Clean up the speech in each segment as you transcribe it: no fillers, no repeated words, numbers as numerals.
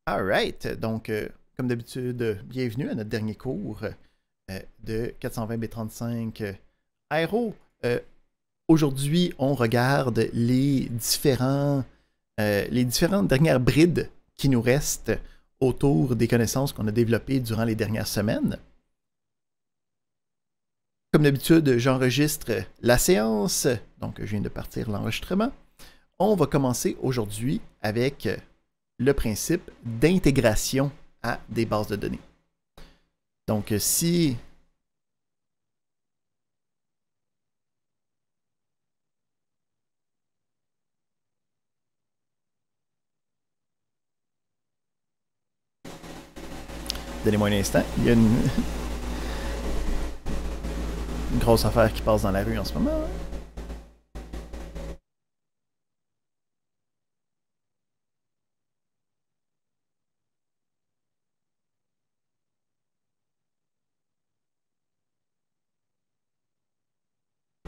Alright, donc comme d'habitude, bienvenue à notre dernier cours de 420B35 Aéro. Aujourd'hui, on regarde les différentes dernières brides qui nous restent autour des connaissances qu'on a développées durant les dernières semaines. Comme d'habitude, j'enregistre la séance, donc je viens de partir l'enregistrement. On va commencer aujourd'hui avec le principe d'intégration à des bases de données. Donc, si donnez-moi un instant, il y a une grosse affaire qui passe dans la rue en ce moment.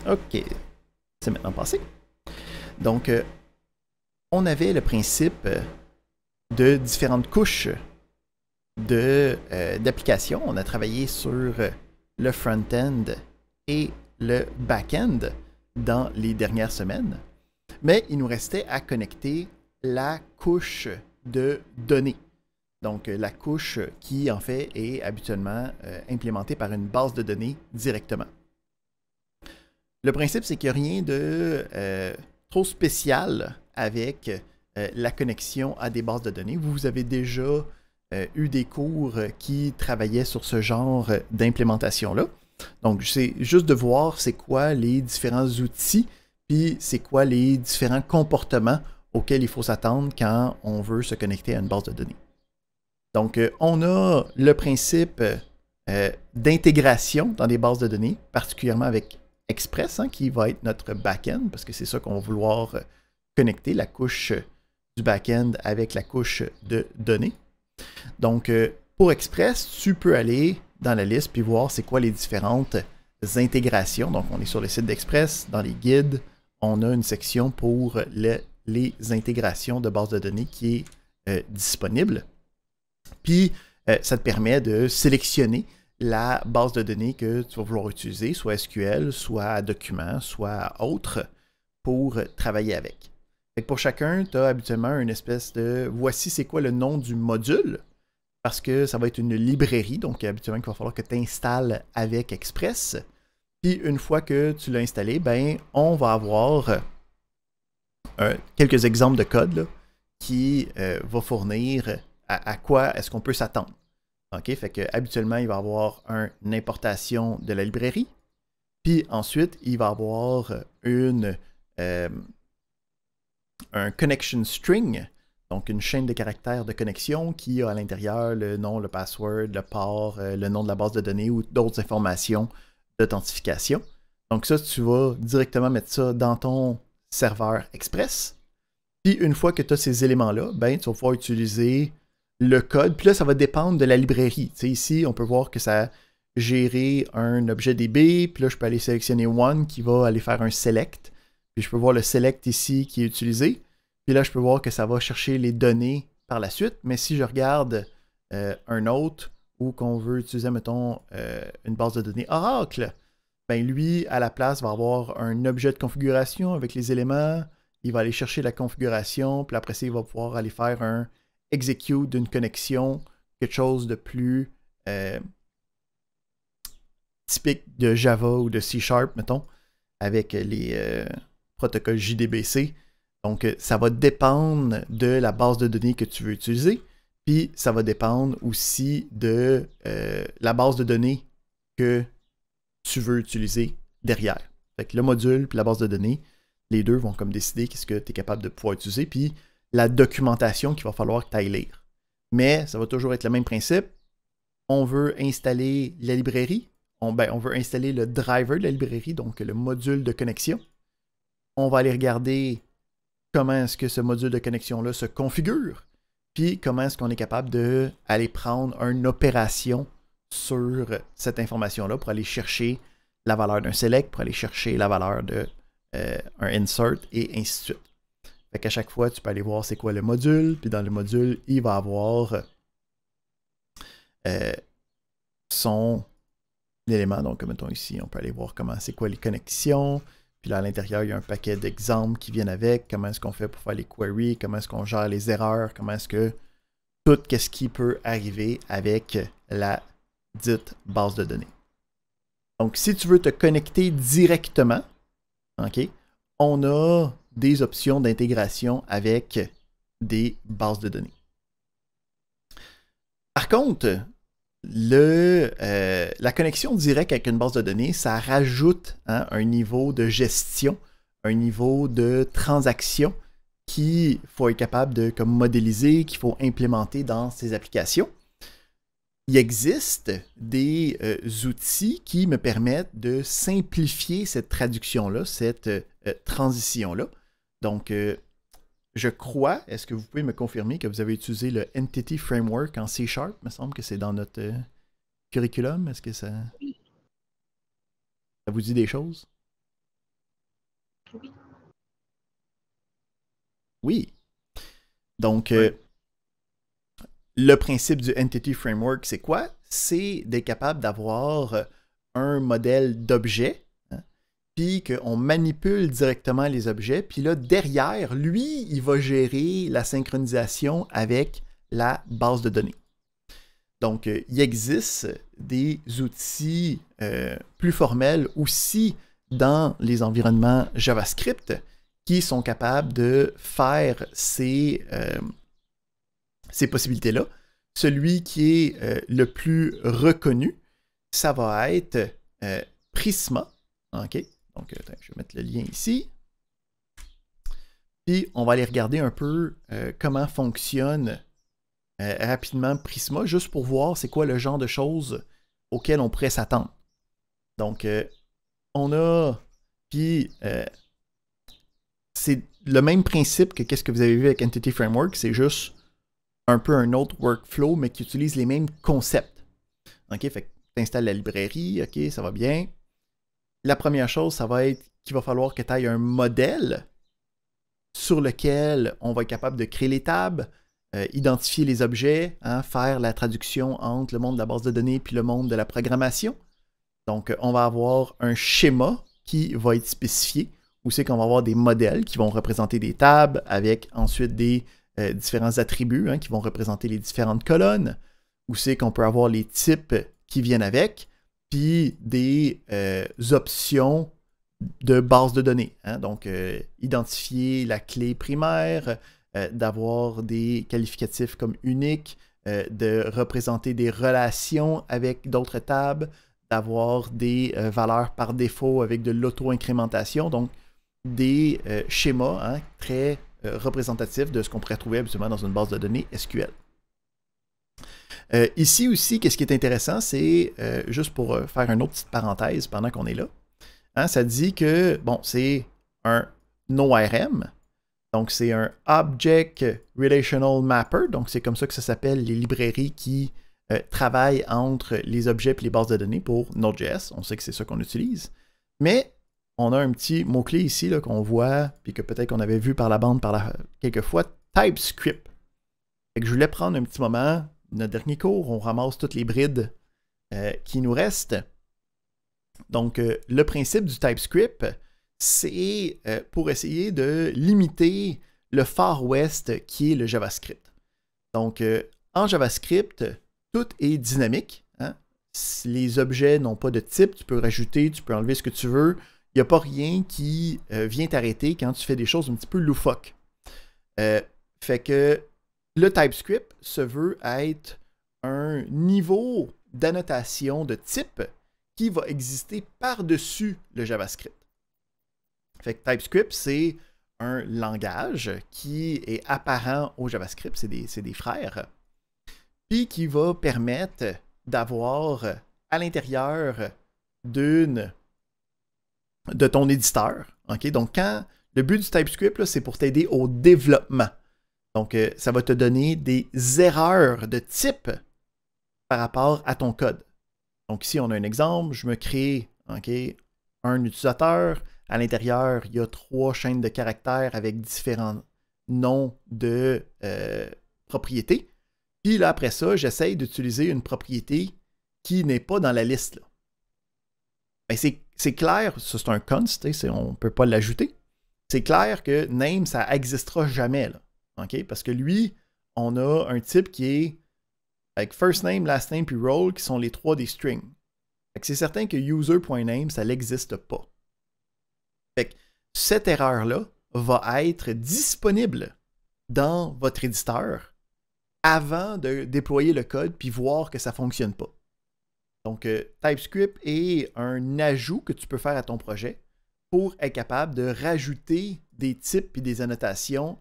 Ok, c'est maintenant passé. Donc, on avait le principe de différentes couches d'applications. On a travaillé sur le front-end et le back-end dans les dernières semaines. Mais il nous restait à connecter la couche de données. Donc, la couche qui, en fait, est habituellement implémentée par une base de données directement. Le principe, c'est qu'il n'y a rien de trop spécial avec la connexion à des bases de données. Vous avez déjà eu des cours qui travaillaient sur ce genre d'implémentation-là. Donc, c'est juste de voir c'est quoi les différents outils, puis c'est quoi les différents comportements auxquels il faut s'attendre quand on veut se connecter à une base de données. Donc, on a le principe d'intégration dans des bases de données, particulièrement avec Express, hein, qui va être notre back-end, parce que c'est ça qu'on va vouloir connecter, la couche du back-end avec la couche de données. Donc, pour Express, tu peux aller dans la liste puis voir c'est quoi les différentes intégrations. Donc, on est sur le site d'Express, dans les guides, on a une section pour les intégrations de bases de données qui est disponible. Puis, ça te permet de sélectionner la base de données que tu vas vouloir utiliser, soit SQL, soit document, soit autre, pour travailler avec. Fait que pour chacun, tu as habituellement une espèce de voici c'est quoi le nom du module, parce que ça va être une librairie, donc habituellement il va falloir que tu installes avec Express. Puis une fois que tu l'as installé, ben, on va avoir quelques exemples de code là, qui va fournir à quoi est-ce qu'on peut s'attendre. OK, fait que habituellement, il va y avoir une importation de la librairie. Puis ensuite, il va y avoir un connection string, donc une chaîne de caractères de connexion qui a à l'intérieur le nom, le password, le port, le nom de la base de données ou d'autres informations d'authentification. Donc ça, tu vas directement mettre ça dans ton serveur Express. Puis une fois que tu as ces éléments-là, ben, tu vas pouvoir utiliser le code. Puis là, ça va dépendre de la librairie. Tu sais, ici, on peut voir que ça a géré un objet DB. Puis là, je peux aller sélectionner one qui va aller faire un select. Puis je peux voir le select ici qui est utilisé. Puis là, je peux voir que ça va chercher les données par la suite. Mais si je regarde un autre ou qu'on veut utiliser, mettons, une base de données Oracle, ben lui, à la place, va avoir un objet de configuration avec les éléments. Il va aller chercher la configuration. Puis après ça, il va pouvoir aller faire un execute d'une connexion, quelque chose de plus typique de Java ou de C#, mettons, avec les protocoles JDBC. Donc, ça va dépendre de la base de données que tu veux utiliser, puis ça va dépendre aussi de la base de données que tu veux utiliser derrière. Fait que le module puis la base de données, les deux vont comme décider qu'est-ce que tu es capable de pouvoir utiliser, puis la documentation qu'il va falloir que tu ailles lire. Mais ça va toujours être le même principe. On veut installer la librairie. On veut installer le driver de la librairie, donc le module de connexion. On va aller regarder comment est-ce que ce module de connexion-là se configure, puis comment est-ce qu'on est capable d'aller prendre une opération sur cette information-là pour aller chercher la valeur d'un select, pour aller chercher la valeur d'un insert, et ainsi de suite. Fait qu'à chaque fois, tu peux aller voir c'est quoi le module, puis dans le module, il va avoir son élément. Donc, mettons ici, on peut aller voir comment c'est quoi les connexions. Puis là, à l'intérieur, il y a un paquet d'exemples qui viennent avec. Comment est-ce qu'on fait pour faire les queries, comment est-ce qu'on gère les erreurs, comment est-ce que tout ce qui peut arriver avec la dite base de données. Donc, si tu veux te connecter directement, OK, on a des options d'intégration avec des bases de données. Par contre, la connexion directe avec une base de données, ça rajoute un niveau de gestion, un niveau de transaction qu'il faut être capable de modéliser, qu'il faut implémenter dans ces applications. Il existe des outils qui me permettent de simplifier cette traduction-là, cette transition-là. Donc, je crois, est-ce que vous pouvez me confirmer que vous avez utilisé le Entity Framework en C#? Il me semble que c'est dans notre curriculum. Est-ce que ça vous dit des choses? Oui. Oui. Donc, le principe du Entity Framework, c'est quoi? C'est d'être capable d'avoir un modèle d'objet, puis qu'on manipule directement les objets, puis là, derrière, lui, il va gérer la synchronisation avec la base de données. Donc, il existe des outils plus formels aussi dans les environnements JavaScript qui sont capables de faire ces possibilités-là. Celui qui est le plus reconnu, ça va être Prisma. OK? Donc, attends, je vais mettre le lien ici. Puis, on va aller regarder un peu comment fonctionne rapidement Prisma, juste pour voir c'est quoi le genre de choses auxquelles on pourrait s'attendre. Donc, on a... Puis, c'est le même principe que qu'est-ce que vous avez vu avec Entity Framework, c'est juste un peu un autre workflow, mais qui utilise les mêmes concepts. OK? Fait que tu installes la librairie, OK, ça va bien. La première chose, ça va être qu'il va falloir que tu aies un modèle sur lequel on va être capable de créer les tables, identifier les objets, faire la traduction entre le monde de la base de données puis le monde de la programmation. Donc, on va avoir un schéma qui va être spécifié, où c'est qu'on va avoir des modèles qui vont représenter des tables avec ensuite des différents attributs qui vont représenter les différentes colonnes, où c'est qu'on peut avoir les types qui viennent avec, puis des options de base de données. Donc, identifier la clé primaire, d'avoir des qualificatifs comme unique, de représenter des relations avec d'autres tables, d'avoir des valeurs par défaut avec de l'auto-incrémentation. Donc, des schémas très représentatifs de ce qu'on pourrait trouver habituellement dans une base de données SQL. Ici aussi, qu'est-ce qui est intéressant, c'est juste pour faire une autre petite parenthèse pendant qu'on est là. Ça dit que, bon, c'est un ORM, donc c'est un Object Relational Mapper, donc c'est comme ça que ça s'appelle les librairies qui travaillent entre les objets et les bases de données pour Node.js. On sait que c'est ça qu'on utilise. Mais on a un petit mot-clé ici qu'on voit, puis que peut-être qu'on avait vu par la bande quelques fois, TypeScript. Fait que je voulais prendre un petit moment, notre dernier cours, on ramasse toutes les brides qui nous restent. Donc, le principe du TypeScript, c'est pour essayer de limiter le Far West qui est le JavaScript. Donc, en JavaScript, tout est dynamique. Les objets n'ont pas de type, tu peux rajouter, tu peux enlever ce que tu veux. Il n'y a pas rien qui vient t'arrêter quand tu fais des choses un petit peu loufoques. Fait que le TypeScript se veut être un niveau d'annotation de type qui va exister par-dessus le JavaScript. Fait que TypeScript, c'est un langage qui est apparent au JavaScript, c'est des frères, puis qui va permettre d'avoir à l'intérieur de ton éditeur. Okay? Donc, le but du TypeScript, c'est pour t'aider au développement. Donc, ça va te donner des erreurs de type par rapport à ton code. Donc, ici, on a un exemple. Je me crée un utilisateur. À l'intérieur, il y a 3 chaînes de caractères avec différents nom de propriété. Puis là, après ça, j'essaye d'utiliser une propriété qui n'est pas dans la liste. Ben, c'est clair, ça c'est un const, on ne peut pas l'ajouter. C'est clair que name, ça n'existera jamais. Là, okay? Parce que lui, on a un type qui est avec first name, last name, puis role, qui sont les trois des strings. C'est certain que user.name, ça n'existe pas. Fait que cette erreur-là va être disponible dans votre éditeur avant de déployer le code puis voir que ça ne fonctionne pas. Donc, TypeScript est un ajout que tu peux faire à ton projet pour être capable de rajouter des types et des annotations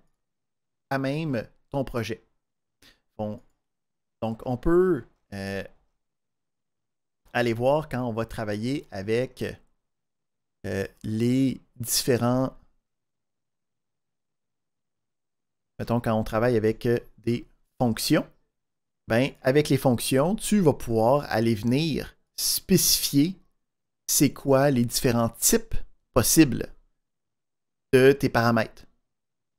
à même ton projet. Bon. Donc, on peut aller voir quand on va travailler avec les différents... Mettons, quand on travaille avec des fonctions, ben, avec les fonctions, tu vas pouvoir aller venir spécifier c'est quoi les différents types possibles de tes paramètres.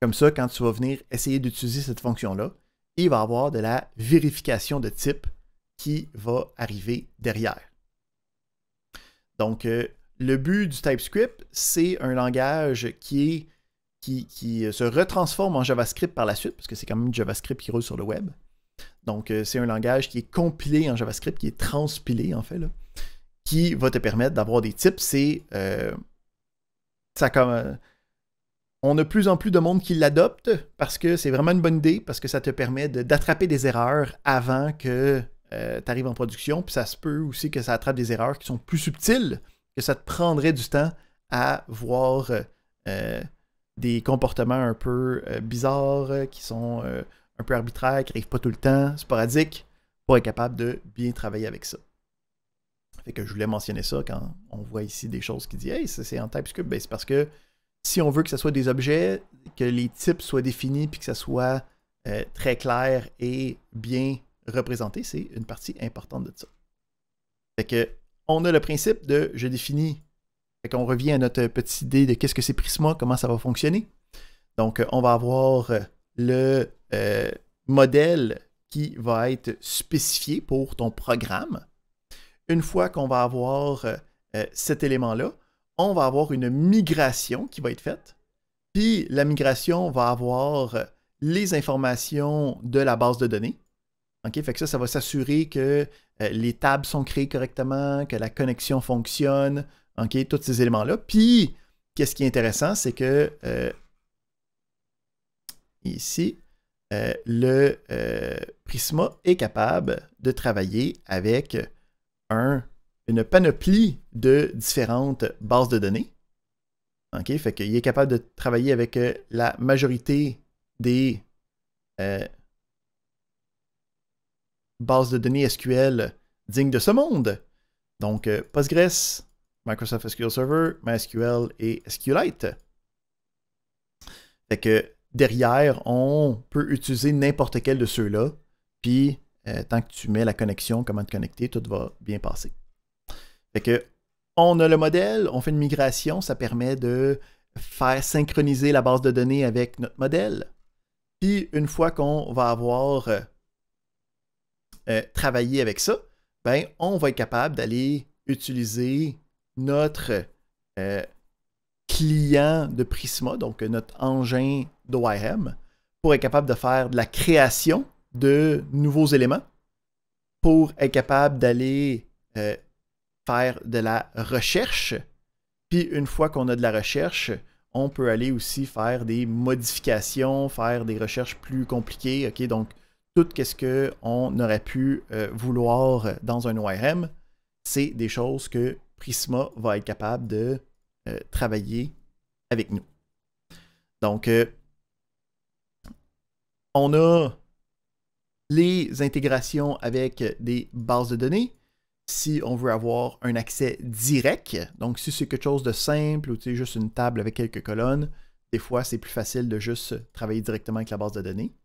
Comme ça, quand tu vas venir essayer d'utiliser cette fonction-là, il va y avoir de la vérification de type qui va arriver derrière. Donc, le but du TypeScript, c'est un langage qui se retransforme en JavaScript par la suite, parce que c'est quand même JavaScript qui roule sur le web. Donc, c'est un langage qui est compilé en JavaScript, qui est transpilé, en fait, là, qui va te permettre d'avoir des types. On a de plus en plus de monde qui l'adopte parce que c'est vraiment une bonne idée, parce que ça te permet d'attraper des erreurs avant que tu arrives en production. Puis ça se peut aussi que ça attrape des erreurs qui sont plus subtiles, que ça te prendrait du temps à voir des comportements un peu bizarres, qui sont un peu arbitraires, qui n'arrivent pas tout le temps, sporadiques, pour être capable de bien travailler avec ça. Fait que je voulais mentionner ça quand on voit ici des choses qui disent « Hey, c'est en TypeScript », ben, c'est parce que si on veut que ce soit des objets, que les types soient définis puis que ça soit très clair et bien représenté, c'est une partie importante de ça. Fait que on a le principe de je définis. Fait qu'on revient à notre petite idée de qu'est-ce que c'est Prisma, comment ça va fonctionner. Donc, on va avoir le modèle qui va être spécifié pour ton programme. Une fois qu'on va avoir cet élément-là, on va avoir une migration qui va être faite. Puis la migration va avoir les informations de la base de données. Okay? Fait que ça va s'assurer que les tables sont créées correctement, que la connexion fonctionne, okay? Tous ces éléments-là. Puis, qu'est-ce qui est intéressant, c'est que ici, le Prisma est capable de travailler avec une panoplie de différentes bases de données. Okay? Fait qu'il est capable de travailler avec la majorité des bases de données SQL dignes de ce monde. Donc, Postgres, Microsoft SQL Server, MySQL et SQLite. Fait que derrière, on peut utiliser n'importe quel de ceux-là. Puis, tant que tu mets la connexion, comment te connecter, tout va bien passer. Fait que, on a le modèle, on fait une migration, ça permet de faire synchroniser la base de données avec notre modèle. Puis, une fois qu'on va avoir travaillé avec ça, ben, on va être capable d'aller utiliser notre client de Prisma, donc notre engin d'ORM, pour être capable de faire de la création de nouveaux éléments, pour être capable d'aller faire de la recherche. Puis une fois qu'on a de la recherche, on peut aller aussi faire des modifications, faire des recherches plus compliquées. Okay? Donc, tout ce qu'on aurait pu vouloir dans un ORM, c'est des choses que Prisma va être capable de travailler avec nous. Donc, on a les intégrations avec des bases de données. Si on veut avoir un accès direct, donc si c'est quelque chose de simple ou juste une table avec quelques colonnes, des fois c'est plus facile de juste travailler directement avec la base de données.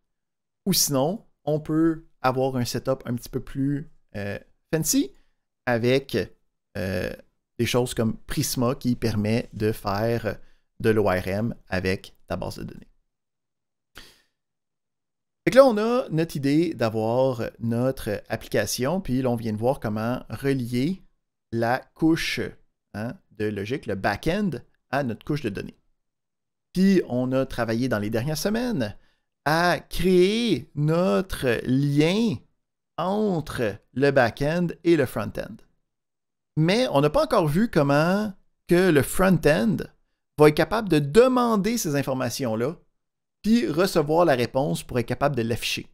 Ou sinon, on peut avoir un setup un petit peu plus fancy avec des choses comme Prisma qui permet de faire de l'ORM avec ta base de données. Fait que là, on a notre idée d'avoir notre application, puis là, on vient de voir comment relier la couche de logique, le back-end, à notre couche de données. Puis, on a travaillé dans les dernières semaines à créer notre lien entre le back-end et le front-end. Mais on n'a pas encore vu comment que le front-end va être capable de demander ces informations-là, puis recevoir la réponse pour être capable de l'afficher.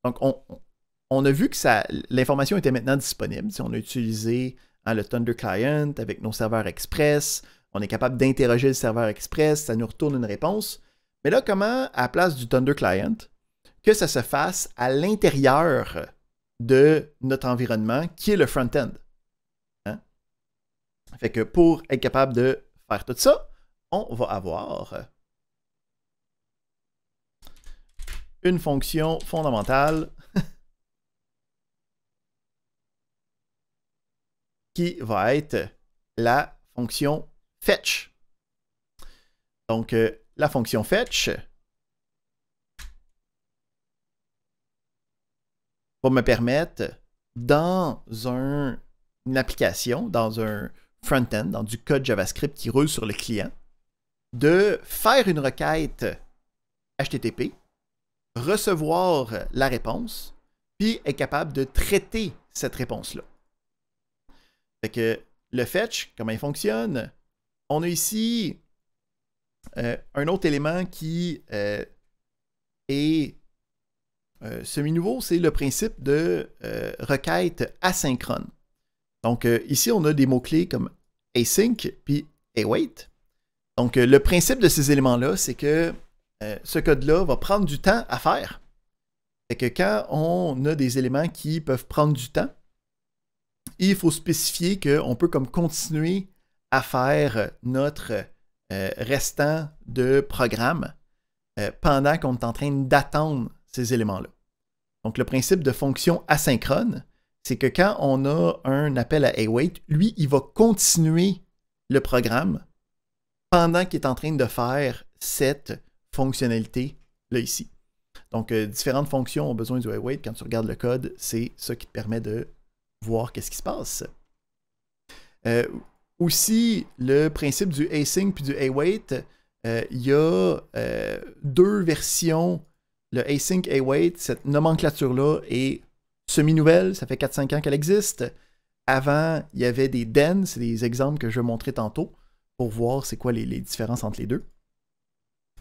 Donc, on a vu que l'information était maintenant disponible. Si on a utilisé le Thunder Client avec nos serveurs Express, on est capable d'interroger le serveur Express, ça nous retourne une réponse. Mais là, comment, à la place du Thunder Client, que ça se fasse à l'intérieur de notre environnement, qui est le front-end? Hein? Fait que pour être capable de faire tout ça, on va avoir une fonction fondamentale qui va être la fonction fetch. Donc, la fonction fetch va me permettre, dans une application, dans un front-end, dans du code JavaScript qui roule sur le client, de faire une requête HTTP, recevoir la réponse, puis être capable de traiter cette réponse-là. Fait que le fetch, comment il fonctionne? On a ici un autre élément qui est semi-nouveau, c'est le principe de requête asynchrone. Donc ici, on a des mots-clés comme async puis await. Donc le principe de ces éléments-là, c'est que ce code-là va prendre du temps à faire. Fait que quand on a des éléments qui peuvent prendre du temps, il faut spécifier qu'on peut comme continuer à faire notre restant de programme pendant qu'on est en train d'attendre ces éléments-là. Donc, le principe de fonction asynchrone, c'est que quand on a un appel à await, lui, il va continuer le programme pendant qu'il est en train de faire cette fonctionnalité-là ici. Donc, différentes fonctions ont besoin du await. Quand tu regardes le code, c'est ça qui te permet de voir qu'est-ce qui se passe. Aussi, le principe du async puis du await, il y a deux versions. Le async await, cette nomenclature-là est semi-nouvelle, ça fait 4-5 ans qu'elle existe. Avant, il y avait des den, c'est des exemples que je vais montrer tantôt pour voir c'est quoi les différences entre les deux.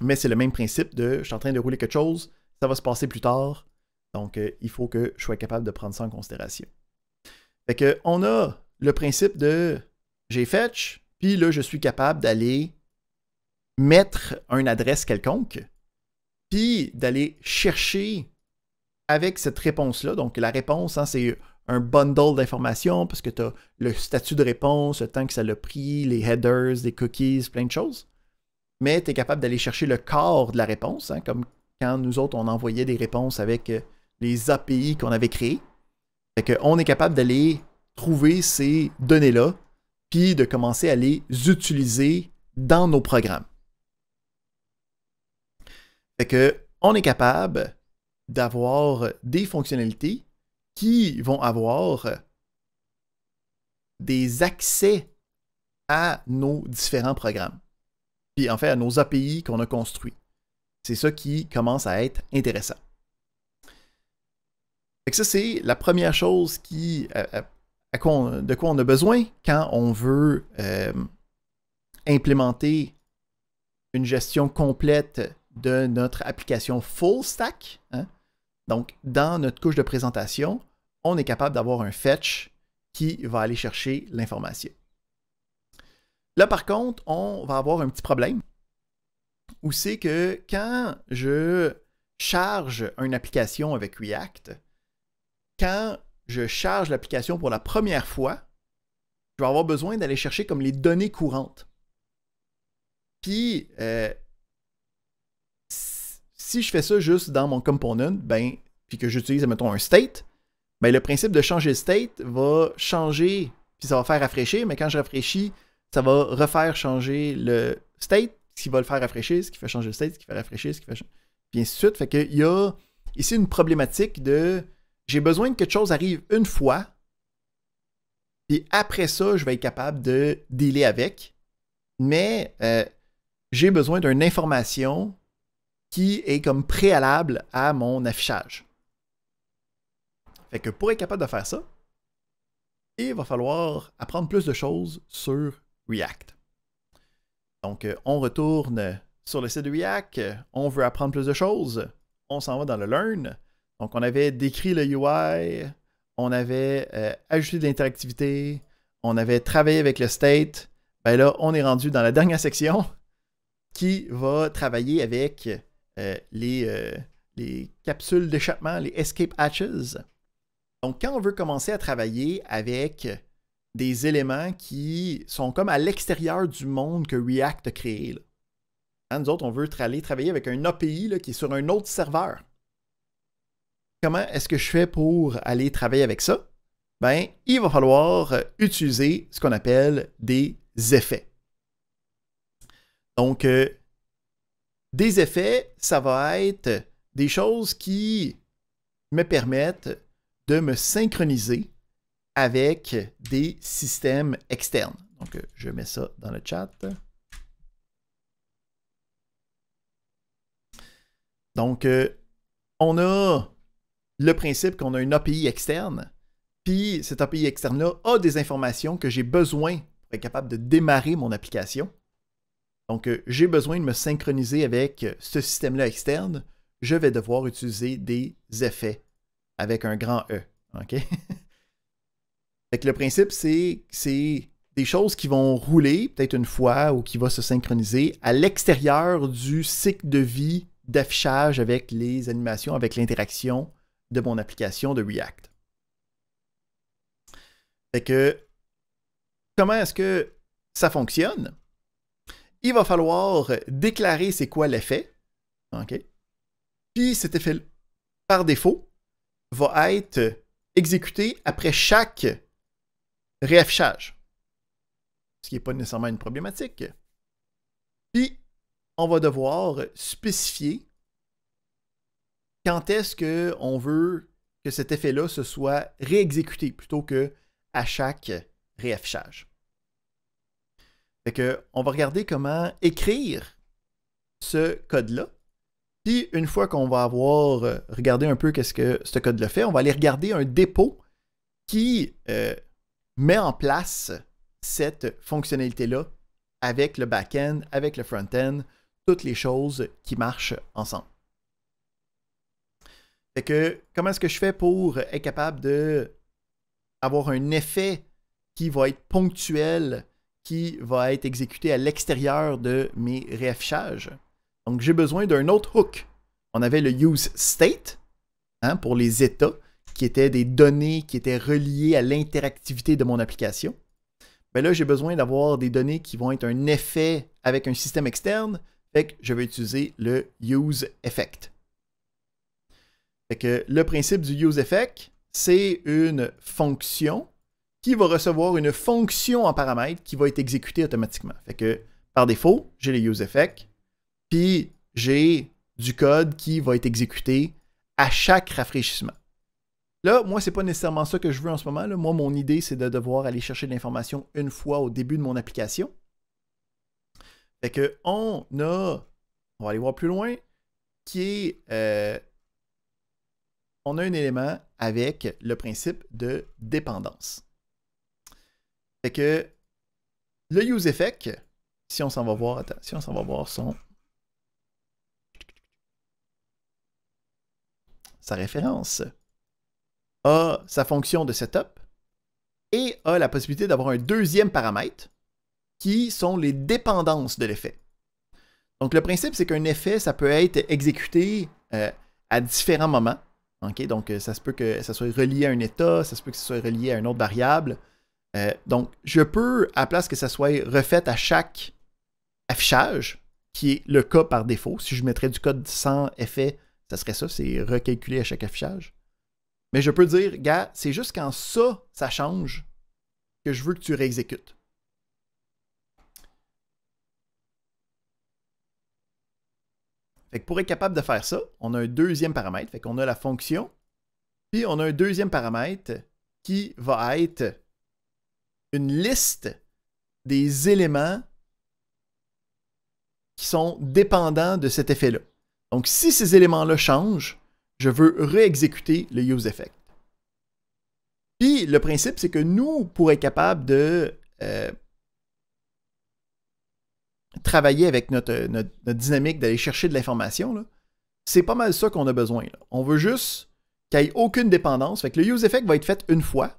Mais c'est le même principe de je suis en train de rouler quelque chose, ça va se passer plus tard, donc il faut que je sois capable de prendre ça en considération. Fait que on a le principe de j'ai fetch, puis là je suis capable d'aller mettre une adresse quelconque, puis d'aller chercher avec cette réponse-là. Donc la réponse, hein, c'est un bundle d'informations parce que tu as le statut de réponse, le temps que ça l'a pris, les headers, les cookies, plein de choses. Mais tu es capable d'aller chercher le corps de la réponse, hein, comme quand nous autres, on envoyait des réponses avec les API qu'on avait créées. Fait qu'on est capable d'aller trouver ces données-là, puis de commencer à les utiliser dans nos programmes. Fait qu'on est capable d'avoir des fonctionnalités qui vont avoir des accès à nos différents programmes. Puis en fait, à nos API qu'on a construits. C'est ça qui commence à être intéressant. Fait que ça, c'est la première chose de quoi on a besoin quand on veut implémenter une gestion complète de notre application full stack. Hein? Donc, dans notre couche de présentation, on est capable d'avoir un fetch qui va aller chercher l'information. Là, par contre, on va avoir un petit problème où c'est que quand je charge une application avec React, quand je charge l'application pour la première fois, je vais avoir besoin d'aller chercher comme les données courantes. Puis, si je fais ça juste dans mon component, puis que j'utilise, mettons, un state, le principe de changer le state va changer, puis ça va faire rafraîchir, mais quand je rafraîchis, ça va refaire changer le state, ce qui va le faire rafraîchir, ce qui fait changer le state, ce qui fait rafraîchir, ce qui fait changer, puis ainsi de suite. Fait qu'il ici une problématique de j'ai besoin que quelque chose arrive une fois, puis après ça, je vais être capable de dealer avec, mais j'ai besoin d'une information qui est comme préalable à mon affichage. Fait que pour être capable de faire ça, il va falloir apprendre plus de choses sur React. Donc, on retourne sur le site de React, on veut apprendre plus de choses, on s'en va dans le Learn. Donc, on avait décrit le UI, on avait ajouté de l'interactivité, on avait travaillé avec le state. Ben là, on est rendu dans la dernière section qui va travailler avec les capsules d'échappement, les escape hatches. Donc, quand on veut commencer à travailler avec des éléments qui sont comme à l'extérieur du monde que React a créé, là. Hein, nous autres, on veut aller travailler avec un API là, qui est sur un autre serveur. Comment est-ce que je fais pour aller travailler avec ça? Ben, il va falloir utiliser ce qu'on appelle des effets. Donc, des effets, ça va être des choses qui me permettent de me synchroniser avec des systèmes externes. Donc, je mets ça dans le chat. Donc, on a le principe qu'on a une API externe, puis cette API externe-là a des informations que j'ai besoin pour être capable de démarrer mon application. Donc, j'ai besoin de me synchroniser avec ce système-là externe. Je vais devoir utiliser des effets avec un grand E. OK? Fait que le principe, c'est des choses qui vont rouler peut-être une fois ou qui vont se synchroniser à l'extérieur du cycle de vie d'affichage avec les animations, avec l'interaction de mon application de React. Fait que, comment est-ce que ça fonctionne? Il va falloir déclarer c'est quoi l'effet. OK? Puis cet effet, par défaut, va être exécuté après chaque réaffichage. Ce qui n'est pas nécessairement une problématique. Puis, on va devoir spécifier quand est-ce qu'on veut que cet effet-là se soit réexécuté plutôt qu'à chaque réaffichage. Fait que, on va regarder comment écrire ce code-là. Puis, une fois qu'on va avoir regardé un peu qu'est-ce que ce code-là fait, on va aller regarder un dépôt qui met en place cette fonctionnalité-là avec le back-end, avec le front-end, toutes les choses qui marchent ensemble. Fait que, comment est-ce que je fais pour être capable d'avoir un effet qui va être ponctuel, qui va être exécuté à l'extérieur de mes réaffichages? Donc, j'ai besoin d'un autre hook. On avait le use state hein, pour les états, qui étaient des données qui étaient reliées à l'interactivité de mon application. Mais là, j'ai besoin d'avoir des données qui vont être un effet avec un système externe. Fait que je vais utiliser le use effect. Fait que le principe du use effect, c'est une fonction qui va recevoir une fonction en paramètre qui va être exécutée automatiquement. Fait que par défaut, j'ai le use effect, puis j'ai du code qui va être exécuté à chaque rafraîchissement. Là, moi, c'est pas nécessairement ça que je veux en ce moment. Là. Moi, mon idée, c'est de devoir aller chercher de l'information une fois au début de mon application. Fait que on va aller voir plus loin, qui est, on a un élément avec le principe de dépendance. Fait que le useEffect, si on s'en va voir, attends, si on s'en va voir sa référence, a sa fonction de setup et a la possibilité d'avoir un deuxième paramètre qui sont les dépendances de l'effet. Donc le principe, c'est qu'un effet, ça peut être exécuté à différents moments. Okay? Donc ça se peut que ça soit relié à un état, ça se peut que ça soit relié à une autre variable. Donc je peux, à la place que ça soit refait à chaque affichage, qui est le cas par défaut, si je mettrais du code sans effet, ça serait ça, c'est recalculé à chaque affichage. Mais je peux dire, gars, c'est juste quand ça change que je veux que tu réexécutes. Fait que pour être capable de faire ça, on a un deuxième paramètre. Fait qu'on a la fonction, puis on a un deuxième paramètre qui va être une liste des éléments qui sont dépendants de cet effet-là. Donc, si ces éléments-là changent, je veux réexécuter le useEffect. Puis, le principe, c'est que nous, pour être capable de travailler avec notre dynamique, d'aller chercher de l'information, c'est pas mal ça qu'on a besoin. Là. On veut juste qu'il n'y ait aucune dépendance. Fait que le useEffect va être fait une fois.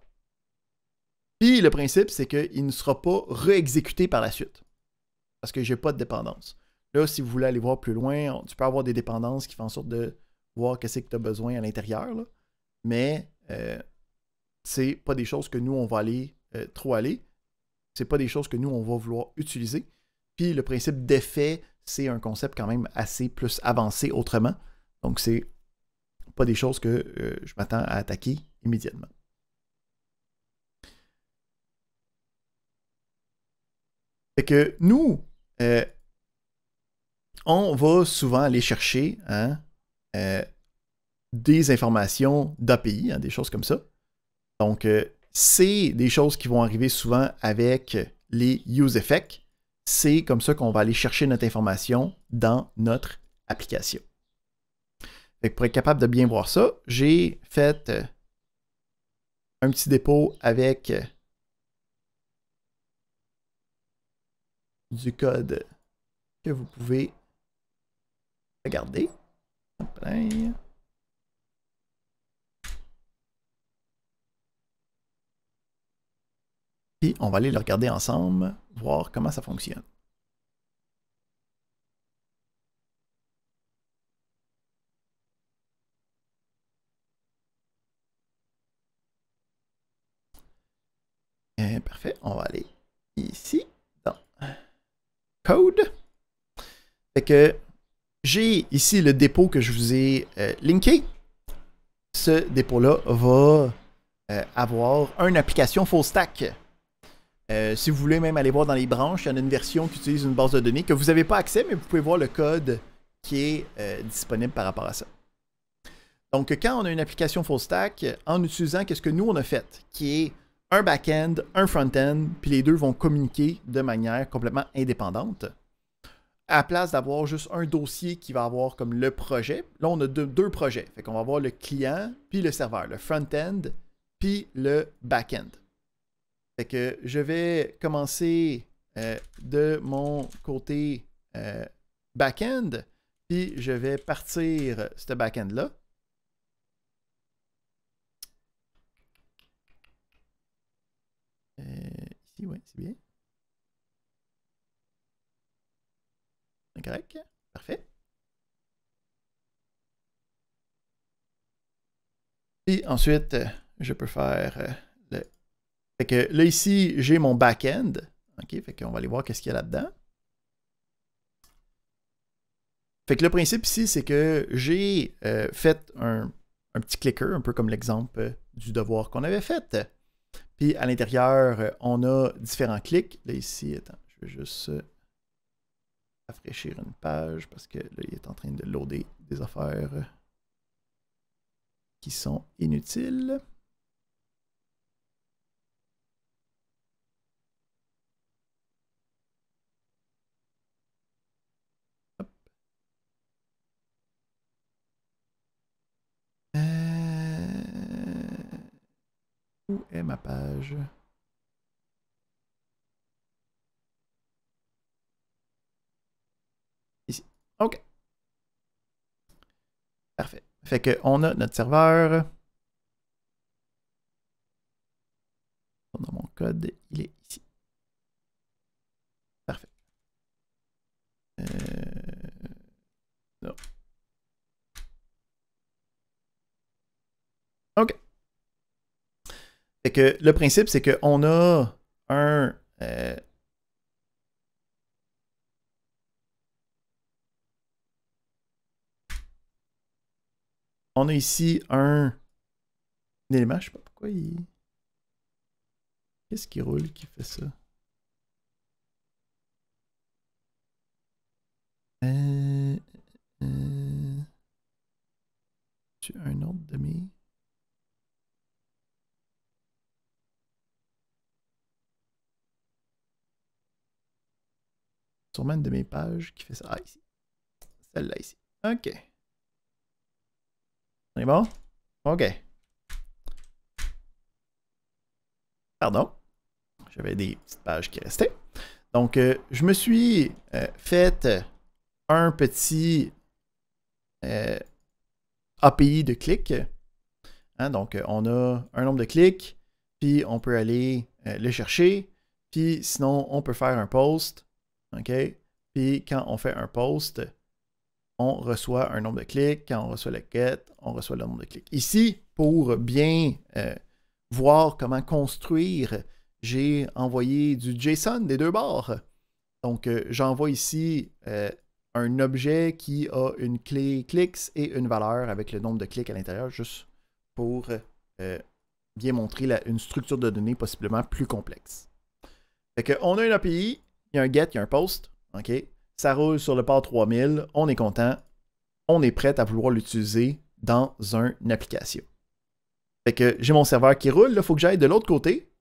Puis, le principe, c'est qu'il ne sera pas réexécuté par la suite. Parce que je n'ai pas de dépendance. Là, si vous voulez aller voir plus loin, tu peux avoir des dépendances qui font en sorte de voir qu'est-ce que tu as besoin à l'intérieur. Mais c'est pas des choses que nous, on va aller trop aller. C'est pas des choses que nous, on va vouloir utiliser. Puis le principe d'effet, c'est un concept quand même assez plus avancé autrement. Donc, c'est pas des choses que je m'attends à attaquer immédiatement. Fait que nous, on va souvent aller chercher des informations d'API, des choses comme ça. Donc, c'est des choses qui vont arriver souvent avec les useEffects. C'est comme ça qu'on va aller chercher notre information dans notre application. Fait que pour être capable de bien voir ça, j'ai fait un petit dépôt avec du code que vous pouvez regarder. Puis on va aller le regarder ensemble, voir comment ça fonctionne. Parfait, on va aller ici dans Code. Fait que j'ai ici le dépôt que je vous ai linké. Ce dépôt-là va avoir une application full stack. Si vous voulez même aller voir dans les branches, il y en a une version qui utilise une base de données que vous n'avez pas accès, mais vous pouvez voir le code qui est disponible par rapport à ça. Donc, quand on a une application full stack, en utilisant qu'est-ce que nous on a fait, qui est un back-end, un front-end, puis les deux vont communiquer de manière complètement indépendante. À la place d'avoir juste un dossier qui va avoir comme le projet, là on a deux projets. Fait qu'on va avoir le client, puis le serveur, le front-end, puis le back-end. Fait que je vais commencer de mon côté back-end, puis je vais partir ce back-end-là. Ici, oui, c'est bien. C'est correct. Parfait. Puis ensuite, je peux faire le... Fait que là, ici, j'ai mon back-end. OK, fait qu'on va aller voir qu'est-ce qu'il y a là-dedans. Fait que le principe ici, c'est que j'ai fait un petit clicker, un peu comme l'exemple du devoir qu'on avait fait. Puis à l'intérieur, on a différents clics. Là, ici, attends, je vais juste rafraîchir une page parce que là, il est en train de loader des affaires qui sont inutiles. Hop. Où est ma page? Ici. OK. Parfait. Fait qu'on a notre serveur. Dans mon code, il est ici. Parfait. Non. OK. Fait que le principe, c'est qu'on a un... on a ici un élément, je sais pas pourquoi il... Qu'est-ce qui roule qui fait ça? J'ai-tu un autre de mes... Sûrement une de mes pages qui fait ça. Ah, ici. Celle-là, ici. OK. On est bon? OK. Pardon. J'avais des petites pages qui restaient. Donc, je me suis fait un petit API de clics. Hein, donc, on a un nombre de clics, puis on peut aller le chercher. Puis sinon, on peut faire un post. OK? Puis quand on fait un post, on reçoit un nombre de clics. Quand on reçoit le get, on reçoit le nombre de clics. Ici, pour bien voir comment construire, j'ai envoyé du JSON des deux bords. Donc, j'envoie ici un objet qui a une clé clics et une valeur avec le nombre de clics à l'intérieur, juste pour bien montrer une structure de données possiblement plus complexe. Fait qu'on a une API, il y a un get, il y a un post, OK? Ça roule sur le port 3000, on est content, on est prêt à vouloir l'utiliser dans une application. Fait que j'ai mon serveur qui roule, il faut que j'aille de l'autre côté,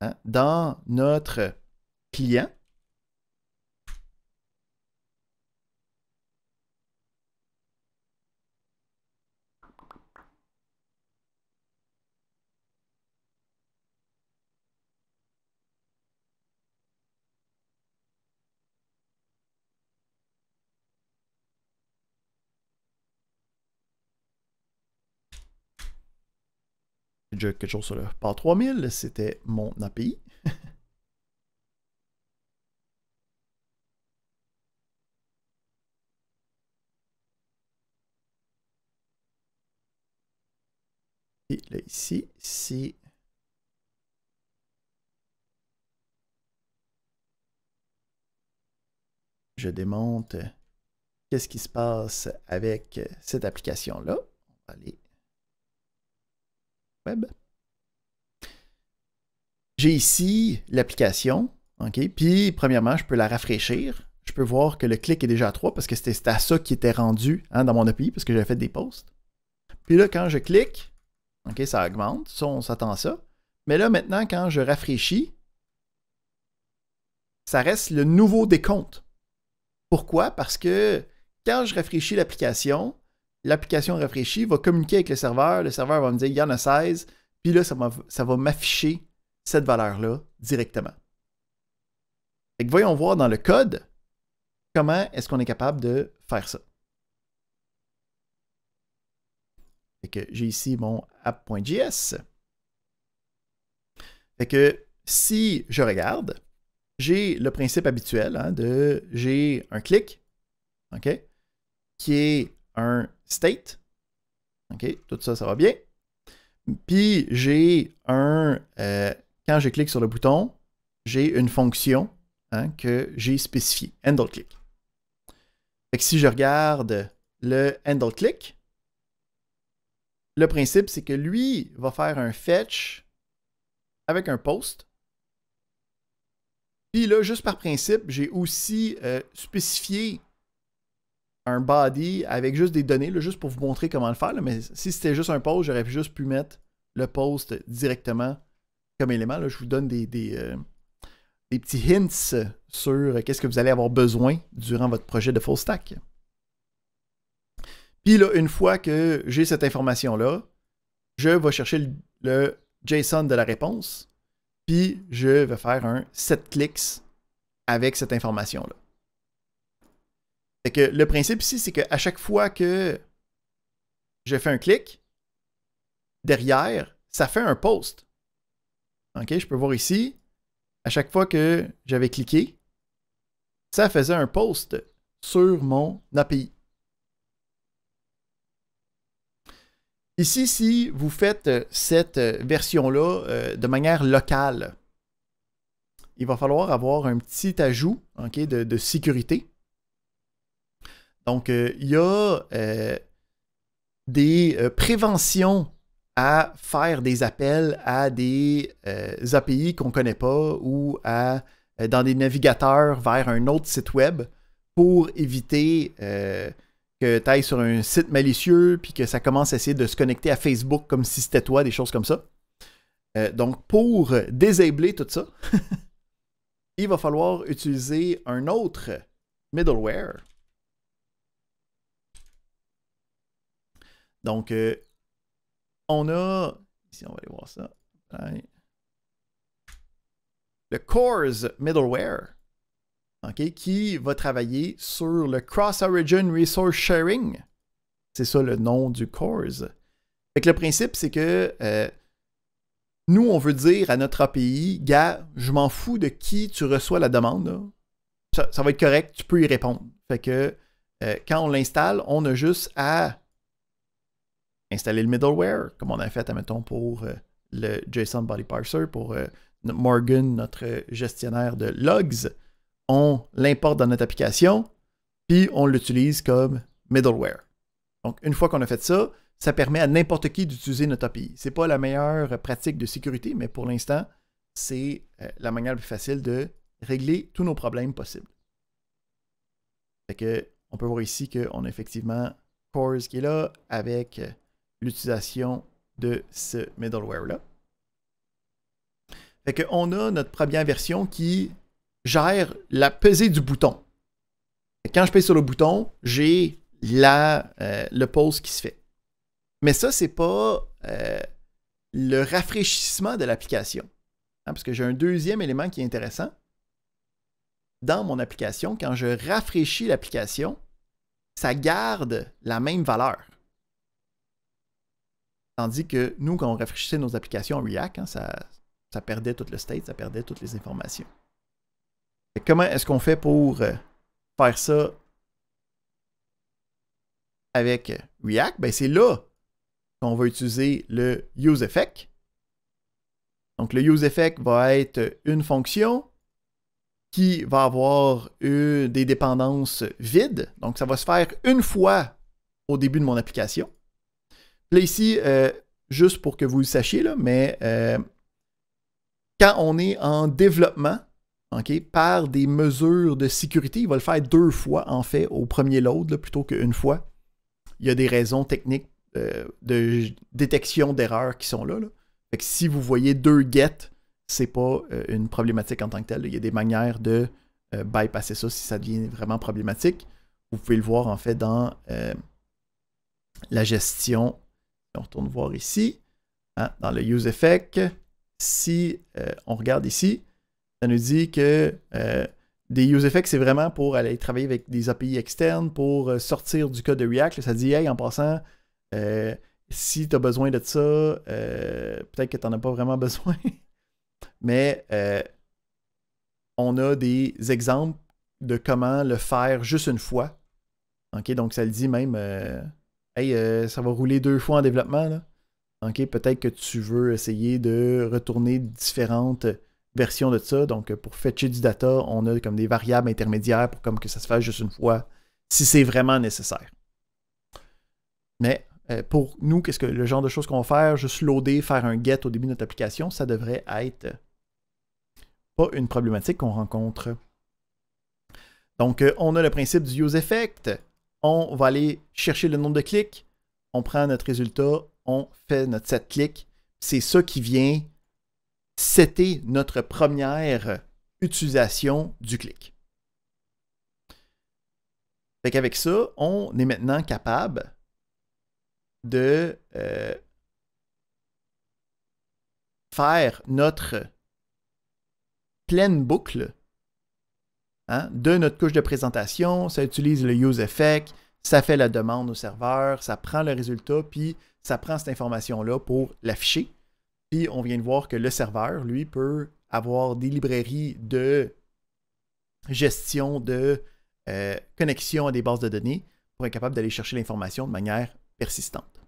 hein, dans notre client. J'ai déjà quelque chose sur le port 3000, c'était mon API. Et là, ici, si je démonte qu'est-ce qui se passe avec cette application-là, on va aller web. J'ai ici l'application, OK? Puis, premièrement, je peux la rafraîchir. Je peux voir que le clic est déjà à 3 parce que c'était à ça qui était rendu hein, dans mon API parce que j'avais fait des posts. Puis là, quand je clique, OK, ça augmente. Ça, on s'attend à ça. Mais là, maintenant, quand je rafraîchis, ça reste le nouveau décompte. Pourquoi? Parce que quand je rafraîchis l'application rafraîchie, va communiquer avec le serveur va me dire il y en a 16, puis là, ça va m'afficher cette valeur-là directement. Fait que voyons voir dans le code comment est-ce qu'on est capable de faire ça. Fait que j'ai ici mon app.js. Fait que si je regarde, j'ai le principe habituel hein, j'ai un clic, OK, qui est un state. OK, tout ça, ça va bien. Puis j'ai quand je clique sur le bouton, j'ai une fonction hein, que j'ai spécifiée, handle click. Fait que si je regarde le handle click, le principe, c'est que lui va faire un fetch avec un post. Puis là, juste par principe, j'ai aussi spécifié un body avec juste des données, là, juste pour vous montrer comment le faire. Là, mais si c'était juste un post, j'aurais juste pu mettre le post directement comme élément. Là, je vous donne des petits hints sur qu'est-ce que vous allez avoir besoin durant votre projet de full stack. Puis là, une fois que j'ai cette information-là, je vais chercher le JSON de la réponse, puis je vais faire un set clicks avec cette information-là. Fait que le principe ici, c'est qu'à chaque fois que je fais un clic, derrière, ça fait un post. OK, je peux voir ici, à chaque fois que j'avais cliqué, ça faisait un post sur mon API. Ici, si vous faites cette version-là de manière locale, il va falloir avoir un petit ajout okay, de sécurité. Donc, il y a des préventions à faire des appels à des API qu'on ne connaît pas ou dans des navigateurs vers un autre site web pour éviter que tu ailles sur un site malicieux, puis que ça commence à essayer de se connecter à Facebook comme si c'était toi, des choses comme ça. Donc, pour désabler tout ça, il va falloir utiliser un autre middleware. Donc, on a... Ici, on va aller voir ça. Le CORS middleware, okay, qui va travailler sur le Cross-Origin Resource Sharing. C'est ça le nom du CORS. Fait que le principe, c'est que nous, on veut dire à notre API, gars, je m'en fous de qui tu reçois la demande. Ça va être correct, tu peux y répondre. Fait que quand on l'installe, on a juste à installer le middleware, comme on a fait, admettons, pour le JSON Body Parser, pour Morgan, notre gestionnaire de logs. On l'importe dans notre application, puis on l'utilise comme middleware. Donc, une fois qu'on a fait ça, ça permet à n'importe qui d'utiliser notre API. Ce n'est pas la meilleure pratique de sécurité, mais pour l'instant, c'est la manière la plus facile de régler tous nos problèmes possibles. Fait que, on peut voir ici qu'on a effectivement CORS qui est là avec l'utilisation de ce middleware-là. Fait qu'on a notre première version qui gère la pesée du bouton. Et quand je pèse sur le bouton, j'ai le pause qui se fait. Mais ça, ce n'est pas le rafraîchissement de l'application. Hein, parce que j'ai un deuxième élément qui est intéressant. Dans mon application, quand je rafraîchis l'application, ça garde la même valeur. Tandis que nous, quand on rafraîchissait nos applications en React, hein, ça perdait tout le state, ça perdait toutes les informations. Et comment est-ce qu'on fait pour faire ça avec React? Ben, c'est là qu'on va utiliser le useEffect. Donc, le useEffect va être une fonction qui va avoir des dépendances vides. Donc, ça va se faire une fois au début de mon application. Là, ici, juste pour que vous le sachiez, là, mais quand on est en développement, okay, par des mesures de sécurité, il va le faire 2 fois, en fait, au premier load, là, plutôt qu'une fois. Il y a des raisons techniques de détection d'erreurs qui sont là. Fait que si vous voyez 2 get, c'est pas une problématique en tant que telle. Il y a des manières de bypasser ça si ça devient vraiment problématique. Vous pouvez le voir, en fait, dans la gestion. On retourne voir ici, hein, dans le useEffect. Si on regarde ici, ça nous dit que des useEffects, c'est vraiment pour aller travailler avec des API externes, pour sortir du code de React. Là, ça dit, hey, en passant, si tu as besoin de ça, peut-être que tu n'en as pas vraiment besoin, mais on a des exemples de comment le faire juste une fois. Okay, donc, ça le dit même, hey, ça va rouler 2 fois en développement, là. Okay, peut-être que tu veux essayer de retourner différentes versions de ça. Donc, pour fetcher du data, on a comme des variables intermédiaires pour comme que ça se fasse juste une fois, si c'est vraiment nécessaire. Mais pour nous, qu'est-ce que le genre de choses qu'on va faire? Juste loader, faire un get au début de notre application, ça devrait être pas une problématique qu'on rencontre. Donc, on a le principe du useEffect. On va aller chercher le nombre de clics. On prend notre résultat. On fait notre set clics. C'est ça qui vient setter notre première utilisation du clic. Fait qu'avec ça, on est maintenant capable de faire notre pleine boucle, hein, de notre couche de présentation. Ça utilise le useEffect, ça fait la demande au serveur, ça prend le résultat, puis ça prend cette information-là pour l'afficher. Puis on vient de voir que le serveur, lui, peut avoir des librairies de gestion de connexion à des bases de données pour être capable d'aller chercher l'information de manière persistante.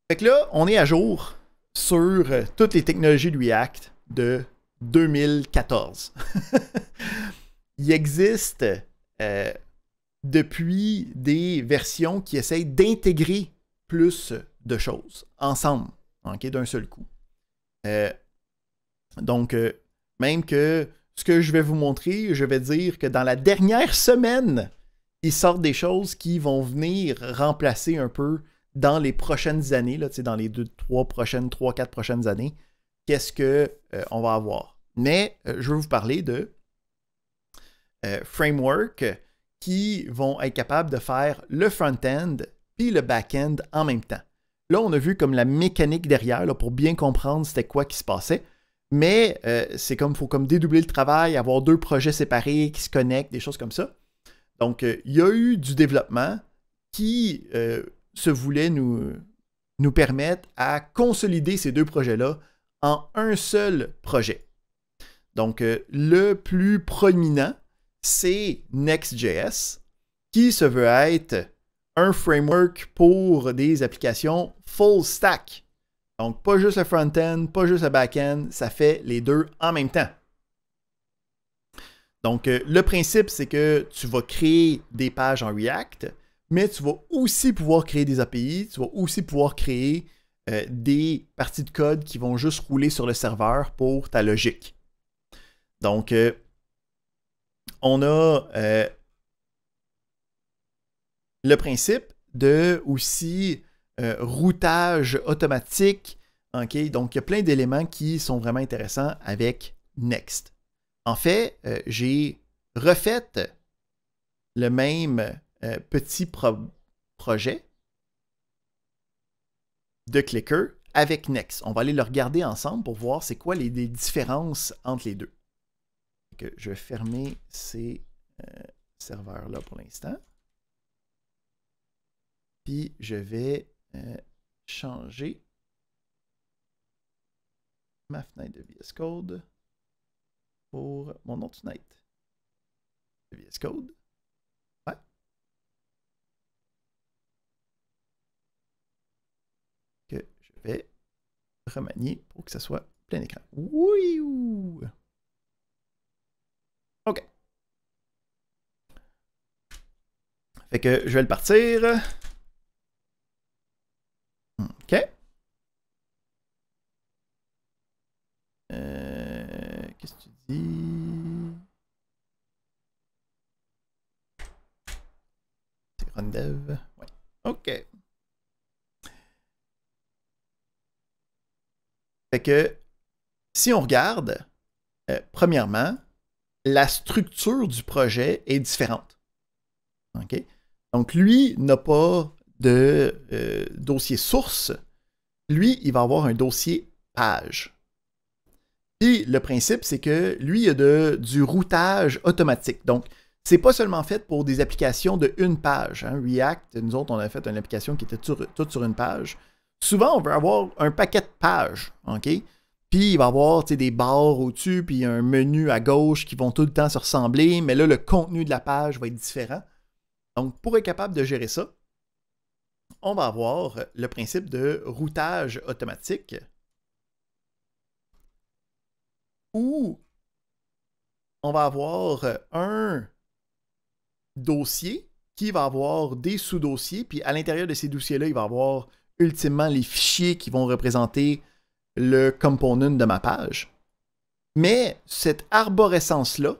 Fait que là, on est à jour sur toutes les technologies de React de 2014. Il existe depuis des versions qui essayent d'intégrer plus de choses ensemble, okay, d'un seul coup. Donc, même que ce que je vais vous montrer, je vais dire que dans la dernière semaine, ils sortent des choses qui vont venir remplacer un peu dans les prochaines années, là, dans les 3-4 prochaines années, qu'est-ce qu'on va avoir. Mais je veux vous parler de frameworks qui vont être capables de faire le front-end puis le back-end en même temps. Là, on a vu comme la mécanique derrière là, pour bien comprendre c'était quoi qui se passait. Mais c'est comme, il faut comme dédoubler le travail, avoir 2 projets séparés qui se connectent, des choses comme ça. Donc, il y a eu du développement qui se voulait nous permettre à consolider ces 2 projets-là en un seul projet. Donc, le plus prominent, c'est Next.js, qui se veut être un framework pour des applications full stack. Donc, pas juste le front-end, pas juste le back-end, ça fait les 2 en même temps. Donc, le principe, c'est que tu vas créer des pages en React, mais tu vas aussi pouvoir créer des API, tu vas aussi pouvoir créer des parties de code qui vont juste rouler sur le serveur pour ta logique. Donc, on a le principe de aussi routage automatique. Okay? Donc, il y a plein d'éléments qui sont vraiment intéressants avec Next. En fait, j'ai refait le même petit projet de Clicker avec Next. On va aller le regarder ensemble pour voir c'est quoi les différences entre les deux. Donc, je vais fermer ces serveurs-là pour l'instant. Puis, je vais changer ma fenêtre de VS Code pour mon autre fenêtre de VS Code. Ouais. Que je vais remanier pour que ça soit plein écran. Oui! OK. Fait que je vais le partir. OK. Qu'est-ce que tu dis? C'est run dev. Ouais. OK. Fait que si on regarde, premièrement, la structure du projet est différente. OK? Donc, lui n'a pas de dossier source. Lui, il va avoir un dossier page. Puis, le principe, c'est que lui, il a du routage automatique. Donc, c'est pas seulement fait pour des applications de une page. Hein. React, nous autres, on a fait une application qui était toute sur une page. Souvent, on veut avoir un paquet de pages. OK? Puis, il va y avoir des barres au-dessus, puis un menu à gauche qui vont tout le temps se ressembler. Mais là, le contenu de la page va être différent. Donc, pour être capable de gérer ça, on va avoir le principe de routage automatique où on va avoir un dossier qui va avoir des sous-dossiers, puis à l'intérieur de ces dossiers-là, il va y avoir ultimement les fichiers qui vont représenter le component de ma page. Mais cette arborescence-là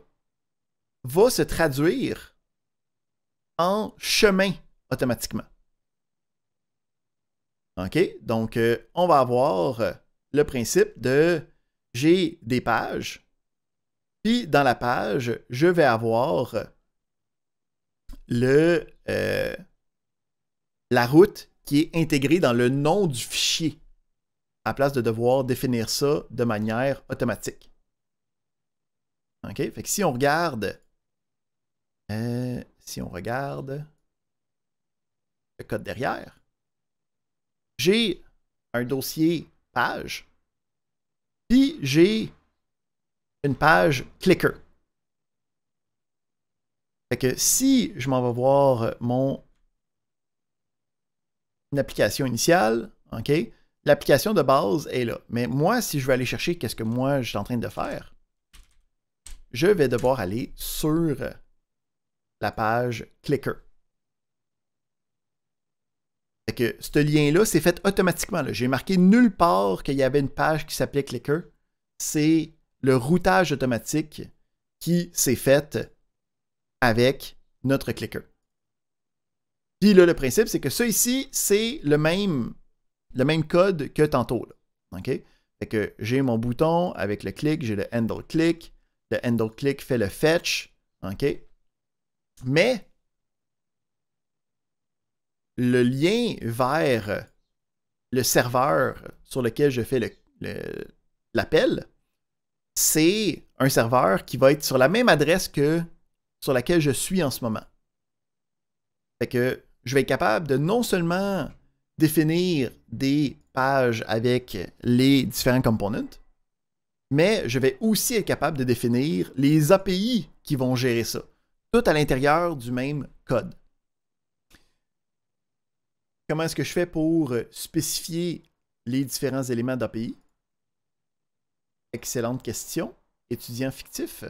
va se traduire en chemin automatiquement. OK? Donc, on va avoir le principe de j'ai des pages, puis dans la page, je vais avoir la route qui est intégrée dans le nom du fichier, à la place de devoir définir ça de manière automatique. OK? Fait que si on regarde le code derrière, j'ai un dossier page, puis j'ai une page clicker. Fait que si je m'en vais voir mon application initiale, OK, l'application de base est là. Mais moi, si je veux aller chercher qu'est-ce que moi je suis en train de faire, je vais devoir aller sur la page clicker. Fait que ce lien-là, c'est fait automatiquement. J'ai marqué nulle part qu'il y avait une page qui s'appelait Clicker. C'est le routage automatique qui s'est faite avec notre clicker. Puis là, le principe, c'est que ça ici, c'est le même code que tantôt. Là. OK? Fait que j'ai mon bouton avec le click, j'ai le handle click. Le handle click fait le fetch. OK? Mais le lien vers le serveur sur lequel je fais l'appel, c'est un serveur qui va être sur la même adresse que sur laquelle je suis en ce moment. Fait que je vais être capable de non seulement définir des pages avec les différents components, mais je vais aussi être capable de définir les API qui vont gérer ça, tout à l'intérieur du même code. Comment est-ce que je fais pour spécifier les différents éléments d'API? Excellente question. Étudiant fictif.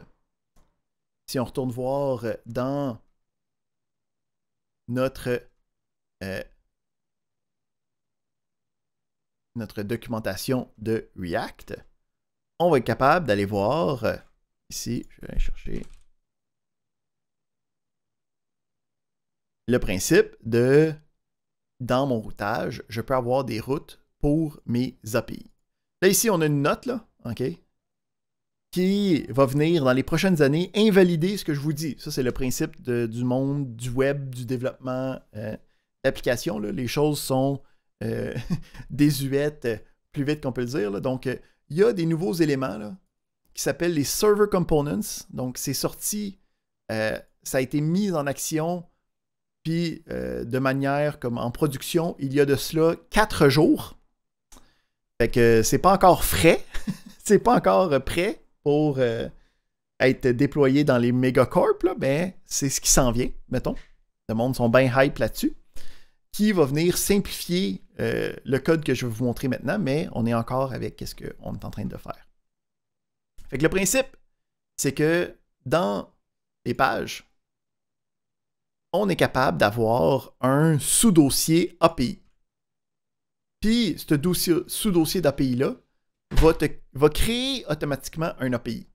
Si on retourne voir dans notre documentation de React, on va être capable d'aller voir ici, je vais aller chercher le principe de dans mon routage, je peux avoir des routes pour mes API. Là, ici, on a une note, là, OK, qui va venir dans les prochaines années invalider ce que je vous dis. Ça, c'est le principe du monde, du web, du développement d'applications. Les choses sont désuètes plus vite qu'on peut le dire. Là. Donc, il y a des nouveaux éléments là, qui s'appellent les Server Components. Donc, c'est sorti, ça a été mis en action, puis de manière comme en production, il y a de cela 4 jours. Fait que c'est pas encore frais, c'est pas encore prêt pour être déployé dans les mégacorps, là, mais c'est ce qui s'en vient, mettons. Le monde sont bien hype là-dessus. Qui va venir simplifier le code que je vais vous montrer maintenant, mais on est encore avec ce qu'on est en train de faire. Fait que le principe, c'est que dans les pages, on est capable d'avoir un sous-dossier API. Puis, ce sous-dossier d'API-là va créer automatiquement un API.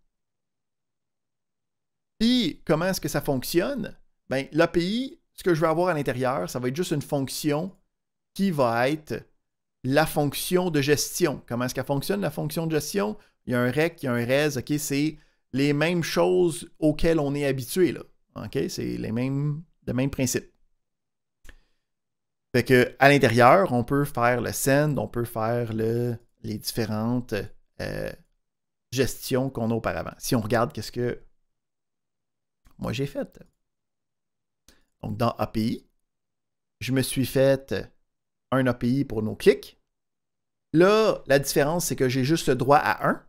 Puis, comment est-ce que ça fonctionne? Bien, l'API, ce que je vais avoir à l'intérieur, ça va être juste une fonction qui va être la fonction de gestion. Comment est-ce qu'elle fonctionne, la fonction de gestion? Il y a un rec, il y a un res, OK? C'est les mêmes choses auxquelles on est habitué, là. OK? C'est le même principe. Fait que à l'intérieur, on peut faire le send, on peut faire les différentes gestions qu'on a auparavant. Si on regarde qu'est-ce que moi j'ai fait. Donc dans API, je me suis fait un API pour nos clics. Là, la différence, c'est que j'ai juste le droit à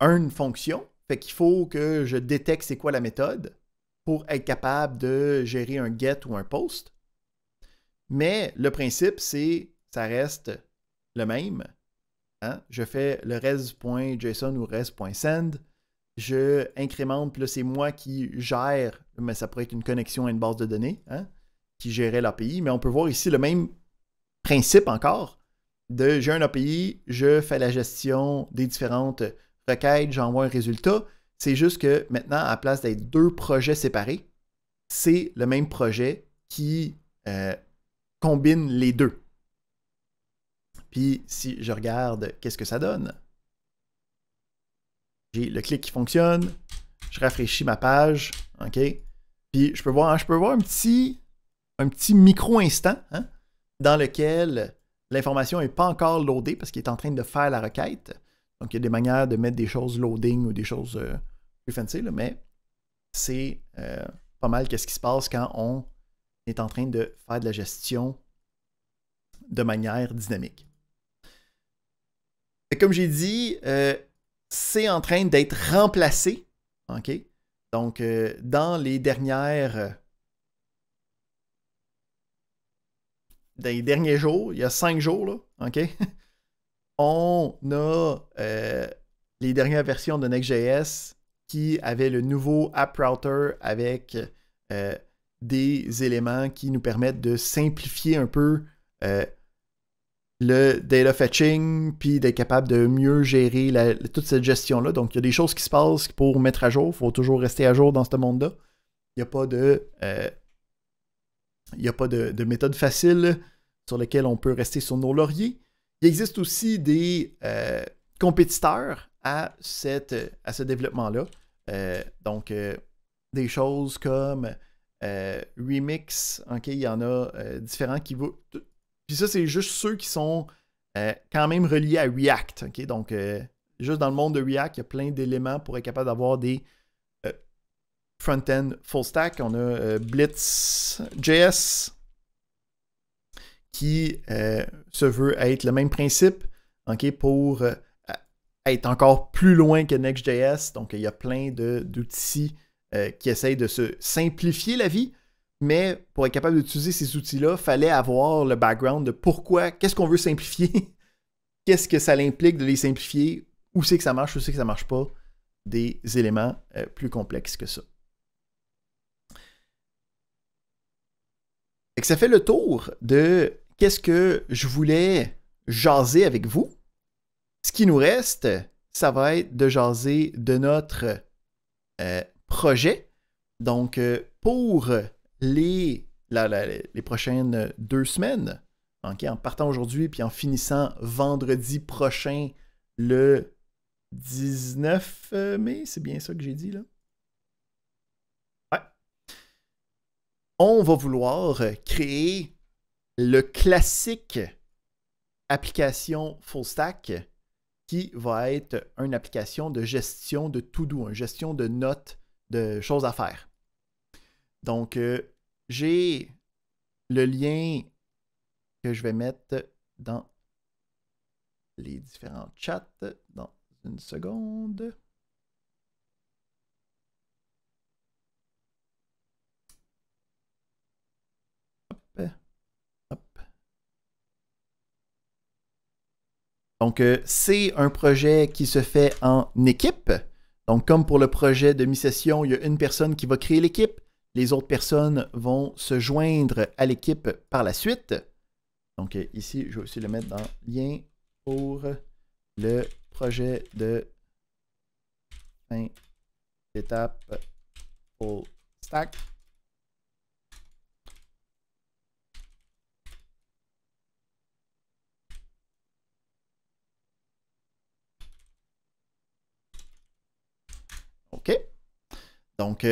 une fonction. Fait qu'il faut que je détecte c'est quoi la méthode pour être capable de gérer un get ou un post. Mais le principe, ça reste le même. Hein? Je fais le res.json ou res.send. Je incrémente, puis là, c'est moi qui gère, mais ça pourrait être une connexion à une base de données, hein, qui gérait l'API. Mais on peut voir ici le même principe encore. J'ai un API, je fais la gestion des différentes requêtes, j'envoie un résultat. C'est juste que maintenant, à la place d'être 2 projets séparés, c'est le même projet qui combine les 2. Puis, si je regarde, qu'est-ce que ça donne? J'ai le clic qui fonctionne, je rafraîchis ma page, OK? Puis, je peux voir un petit micro-instant hein, dans lequel l'information n'est pas encore loadée parce qu'il est en train de faire la requête. Donc, il y a des manières de mettre des choses loading ou des choses plus fancy, là, mais c'est pas mal qu'est-ce qui se passe quand on est en train de faire de la gestion de manière dynamique. Et comme j'ai dit, c'est en train d'être remplacé. OK? Donc, dans les derniers jours, il y a 5 jours, là, OK? On a les dernières versions de Next.js qui avaient le nouveau App Router avec des éléments qui nous permettent de simplifier un peu le data fetching, puis d'être capable de mieux gérer toute cette gestion-là. Donc, il y a des choses qui se passent pour mettre à jour. Il faut toujours rester à jour dans ce monde-là. Il n'y a pas de méthode facile sur laquelle on peut rester sur nos lauriers. Il existe aussi des compétiteurs à ce développement-là. Donc, des choses comme Remix, ok, il y en a différents qui vont... Puis ça, c'est juste ceux qui sont quand même reliés à React. Ok? Donc, juste dans le monde de React, il y a plein d'éléments pour être capable d'avoir des front-end full stack. On a Blitz.js qui se veut être le même principe, ok, pour être encore plus loin que Next.js. Donc, il y a plein d'outils qui essayent de se simplifier la vie. Mais pour être capable d'utiliser ces outils-là, il fallait avoir le background de pourquoi, qu'est-ce qu'on veut simplifier, qu'est-ce que ça implique de les simplifier, où c'est que ça marche, où c'est que ça ne marche pas, des éléments plus complexes que ça. Et ça fait le tour de qu'est-ce que je voulais jaser avec vous. Ce qui nous reste, ça va être de jaser de notre projet. Donc, pour les prochaines 2 semaines, okay, en partant aujourd'hui puis en finissant vendredi prochain, le 19 mai, c'est bien ça que j'ai dit là? Ouais. On va vouloir créer le classique application full stack qui va être une application de gestion de to-do, une gestion de notes, de choses à faire. Donc, j'ai le lien que je vais mettre dans les différents chats dans une seconde. Hop, hop. Donc, c'est un projet qui se fait en équipe. Donc, comme pour le projet de mi-session, il y a une personne qui va créer l'équipe. Les autres personnes vont se joindre à l'équipe par la suite. Donc ici, je vais aussi le mettre dans le lien pour le projet de fin d'étape full stack. OK. Donc,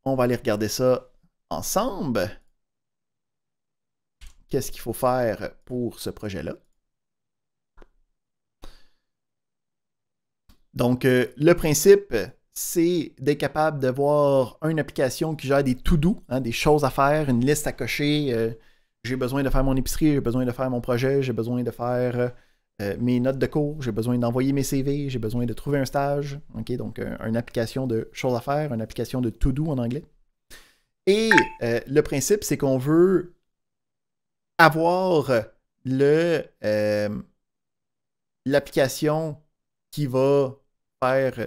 on va aller regarder ça ensemble. Qu'est-ce qu'il faut faire pour ce projet-là? Donc, le principe, c'est d'être capable d'avoir une application qui gère des to-do, hein, des choses à faire, une liste à cocher. J'ai besoin de faire mon épicerie, j'ai besoin de faire mon projet, j'ai besoin de faire mes notes de cours, j'ai besoin d'envoyer mes CV, j'ai besoin de trouver un stage. Okay? Donc, une application de choses à faire, une application de to-do en anglais. Et le principe, c'est qu'on veut avoir l'application qui va faire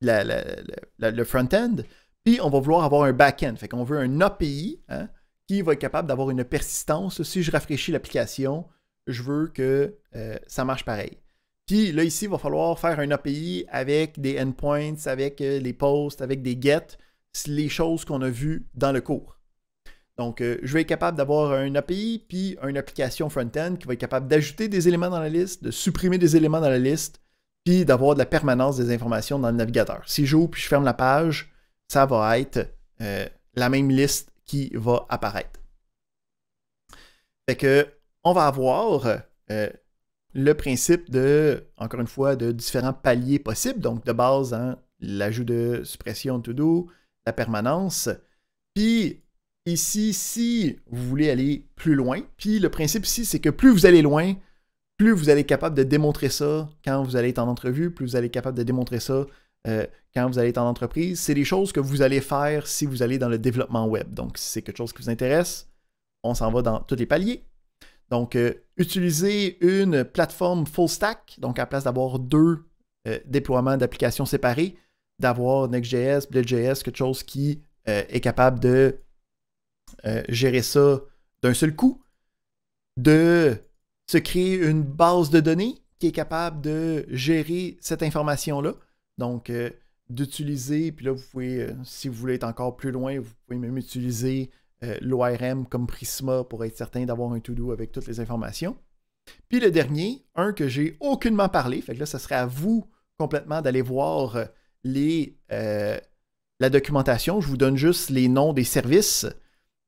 le front-end, puis on va vouloir avoir un back-end. Fait qu'on veut un API hein, qui va être capable d'avoir une persistance. Si je rafraîchis l'application, je veux que ça marche pareil. Puis là, ici, il va falloir faire un API avec des endpoints, avec les posts, avec des get, les choses qu'on a vues dans le cours. Donc, je vais être capable d'avoir un API, puis une application front-end qui va être capable d'ajouter des éléments dans la liste, de supprimer des éléments dans la liste, puis d'avoir de la permanence des informations dans le navigateur. Si j'ouvre puis je ferme la page, ça va être la même liste qui va apparaître. Fait que, on va avoir le principe de, encore une fois, de différents paliers possibles. Donc, de base, hein, l'ajout de suppression de to-do, la permanence. Puis, ici, si vous voulez aller plus loin, puis le principe ici, c'est que plus vous allez loin, plus vous allez être capable de démontrer ça quand vous allez être en entrevue, plus vous allez être capable de démontrer ça quand vous allez être en entreprise. C'est des choses que vous allez faire si vous allez dans le développement web. Donc, si c'est quelque chose qui vous intéresse, on s'en va dans tous les paliers. Donc, utiliser une plateforme full stack, donc à la place d'avoir 2 déploiements d'applications séparés, d'avoir Next.js, Blitz.js, quelque chose qui est capable de gérer ça d'un seul coup, de se créer une base de données qui est capable de gérer cette information-là. Donc, d'utiliser, puis là, vous pouvez, si vous voulez être encore plus loin, vous pouvez même utiliser l'ORM comme Prisma pour être certain d'avoir un to-do avec toutes les informations. Puis le dernier, un que j'ai aucunement parlé, fait que là, ça serait à vous complètement d'aller voir la documentation. Je vous donne juste les noms des services.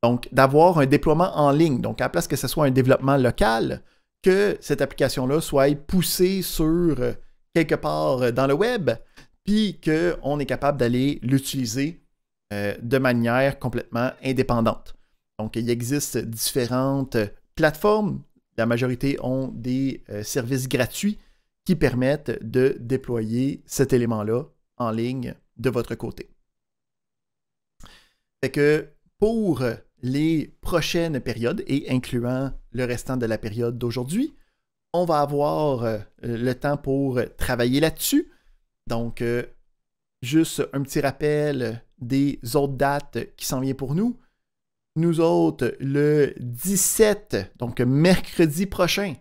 Donc, d'avoir un déploiement en ligne. Donc, à la place que ce soit un développement local, que cette application-là soit poussée sur quelque part dans le web, puis qu'on est capable d'aller l'utiliser de manière complètement indépendante. Donc, il existe différentes plateformes. La majorité ont des services gratuits qui permettent de déployer cet élément-là en ligne de votre côté. Fait que pour les prochaines périodes, et incluant le restant de la période d'aujourd'hui, on va avoir le temps pour travailler là-dessus. Donc, juste un petit rappel des autres dates qui s'en viennent pour nous. Nous autres, le 17, donc mercredi prochain,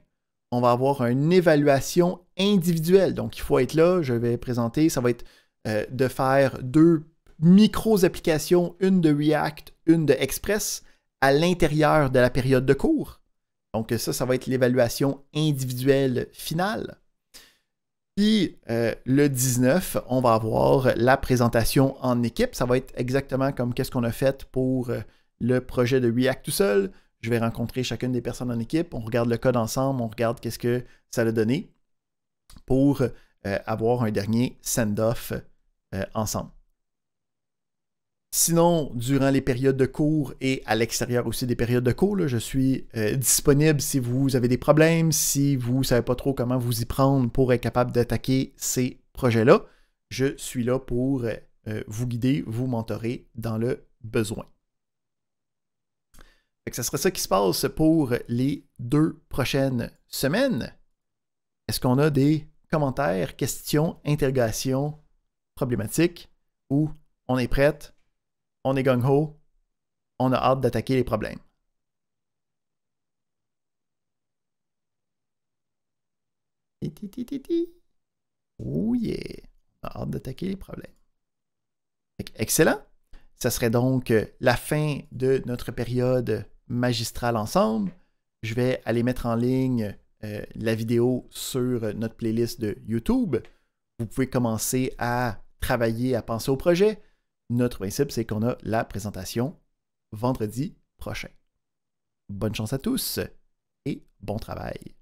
on va avoir une évaluation individuelle. Donc, il faut être là. Je vais présenter. Ça va être de faire 2 micro-applications, une de React, une de Express, à l'intérieur de la période de cours. Donc, ça va être l'évaluation individuelle finale. Puis, le 19, on va avoir la présentation en équipe. Ça va être exactement comme qu'est-ce qu'on a fait pour le projet de React tout seul. Je vais rencontrer chacune des personnes en équipe. On regarde le code ensemble. On regarde qu'est-ce que ça a donné pour avoir un dernier send-off ensemble. Sinon, durant les périodes de cours et à l'extérieur aussi des périodes de cours, là, je suis disponible si vous avez des problèmes, si vous ne savez pas trop comment vous y prendre pour être capable d'attaquer ces projets-là. Je suis là pour vous guider, vous mentorer dans le besoin. Ça serait ça qui se passe pour les 2 prochaines semaines. Est-ce qu'on a des commentaires, questions, interrogations, problématiques, ou on est prête? On est gung-ho, on a hâte d'attaquer les problèmes. Oh yeah, on a hâte d'attaquer les problèmes. Excellent. Ça serait donc la fin de notre période magistrale ensemble. Je vais aller mettre en ligne la vidéo sur notre playlist de YouTube. Vous pouvez commencer à travailler, à penser au projet. Notre principe, c'est qu'on a la présentation vendredi prochain. Bonne chance à tous et bon travail.